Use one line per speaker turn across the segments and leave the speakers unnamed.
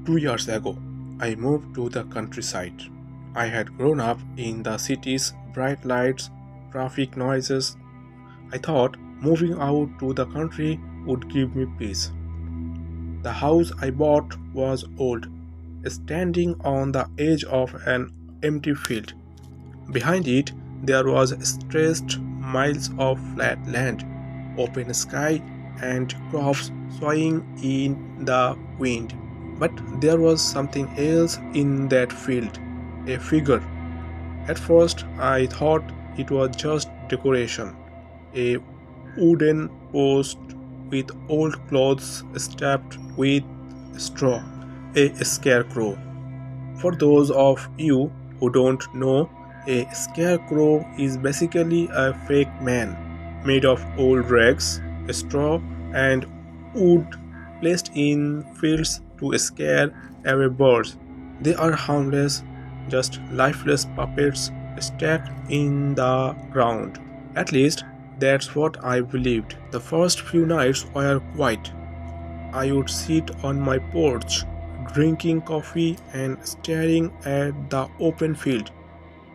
2 years ago, I moved to the countryside. I had grown up in the city's bright lights, traffic noises. I thought moving out to the country would give me peace. The house I bought was old, standing on the edge of an empty field. Behind it, there was stretched miles of flat land, open sky, and crops swaying in the wind. But there was something else in that field, a figure. At first, I thought it was just decoration, a wooden post with old clothes stuffed with straw, a scarecrow. For those of you who don't know, a scarecrow is basically a fake man made of old rags, straw, and wood placed in fields to scare away birds. They are harmless, just lifeless puppets stacked in the ground. At least, that's what I believed. The first few nights were quiet. I would sit on my porch, drinking coffee and staring at the open field.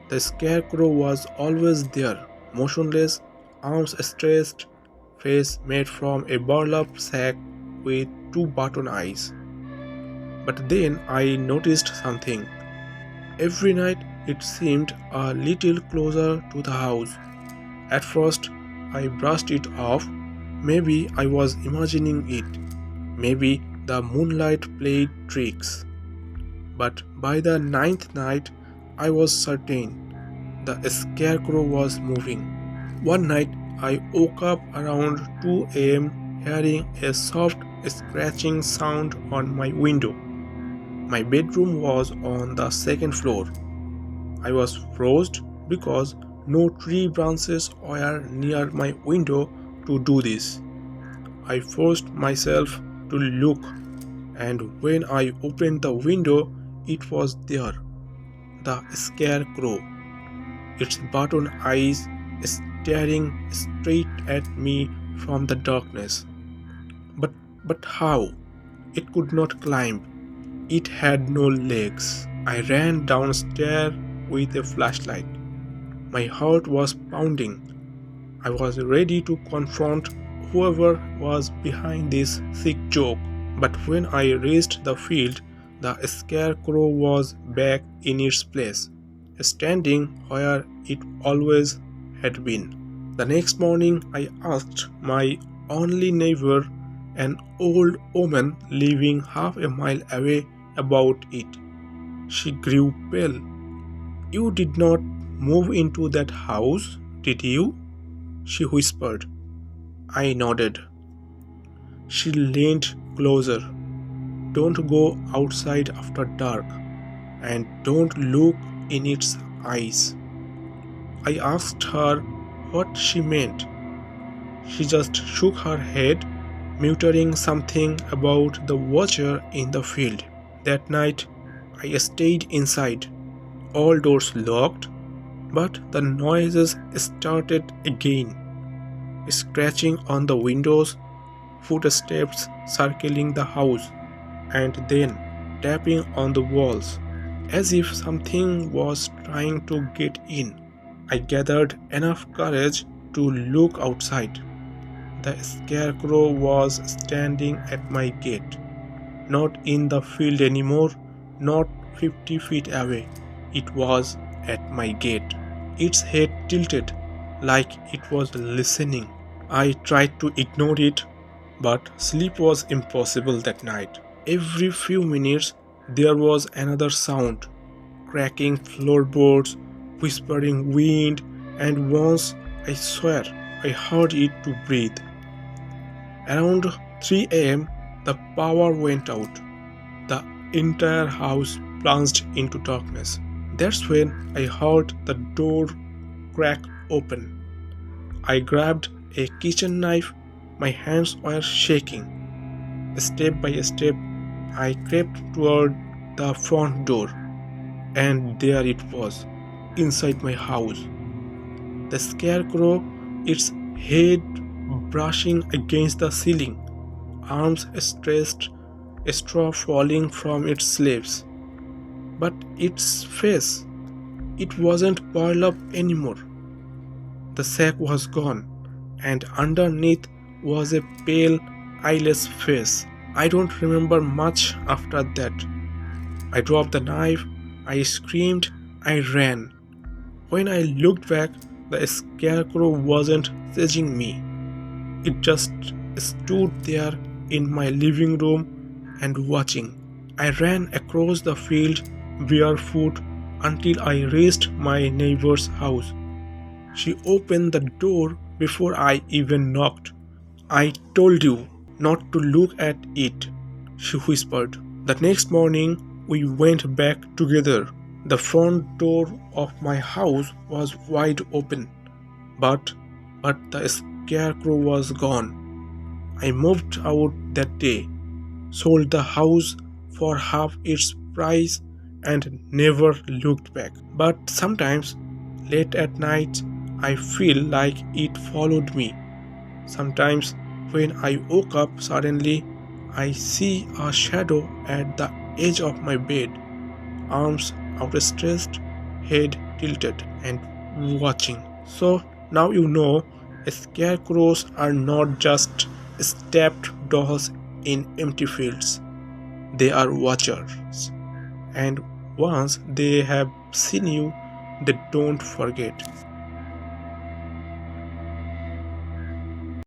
The scarecrow was always there, motionless, arms stretched, face made from a burlap sack with two button eyes. But then I noticed something. Every night it seemed a little closer to the house. At first, I brushed it off. Maybe I was imagining it. Maybe the moonlight played tricks. But by the ninth night, I was certain the scarecrow was moving. One night, I woke up around 2 a.m. hearing a soft scratching sound on my window. My bedroom was on the second floor. I was frozen because no tree branches were near my window to do this. I forced myself to look, and when I opened the window, it was there, the scarecrow, its button eyes staring straight at me from the darkness. But how? It could not climb. It had no legs. I ran downstairs with a flashlight. My heart was pounding. I was ready to confront whoever was behind this sick joke. But when I reached the field, the scarecrow was back in its place, standing where it always had been. The next morning, I asked my only neighbor, an old woman living half a mile away, about it. She grew pale. "You did not move into that house, did you?" she whispered. I nodded. She leaned closer. "Don't go outside after dark, and don't look in its eyes." I asked her what she meant. She just shook her head, muttering something about the watcher in the field. That night, I stayed inside, all doors locked, but the noises started again. Scratching on the windows, footsteps circling the house, and then tapping on the walls, as if something was trying to get in. I gathered enough courage to look outside. The scarecrow was standing at my gate, not in the field anymore, not 50 feet away. It was at my gate, its head tilted like it was listening. I tried to ignore it, but sleep was impossible that night. Every few minutes, there was another sound, cracking floorboards, whispering wind, and once, I swear, I heard it to breathe. Around 3 a.m., the power went out. The entire house plunged into darkness. That's when I heard the door crack open. I grabbed a kitchen knife. My hands were shaking. Step by step, I crept toward the front door, and there it was, inside my house. The scarecrow, its head brushing against the ceiling, arms stretched a straw falling from its lips. But its face, it wasn't boiled up anymore. The sack was gone, and underneath was a pale, eyeless face. I don't remember much after that. I dropped the knife, I screamed, I ran. When I looked back, the scarecrow wasn't chasing me. It just stood there in my living room and watching. I ran across the field barefoot until I reached my neighbor's house. She opened the door before I even knocked. "I told you not to look at it," she whispered. The next morning, we went back together. The front door of my house was wide open, but the scarecrow was gone. I moved out that day, sold the house for half its price, and never looked back. But sometimes, late at night, I feel like it followed me. Sometimes, when I woke up suddenly, I see a shadow at the edge of my bed, arms outstretched, head tilted, and watching. So now you know, scarecrows are not just stuffed dolls in empty fields. They are watchers. And once they have seen you, they don't forget.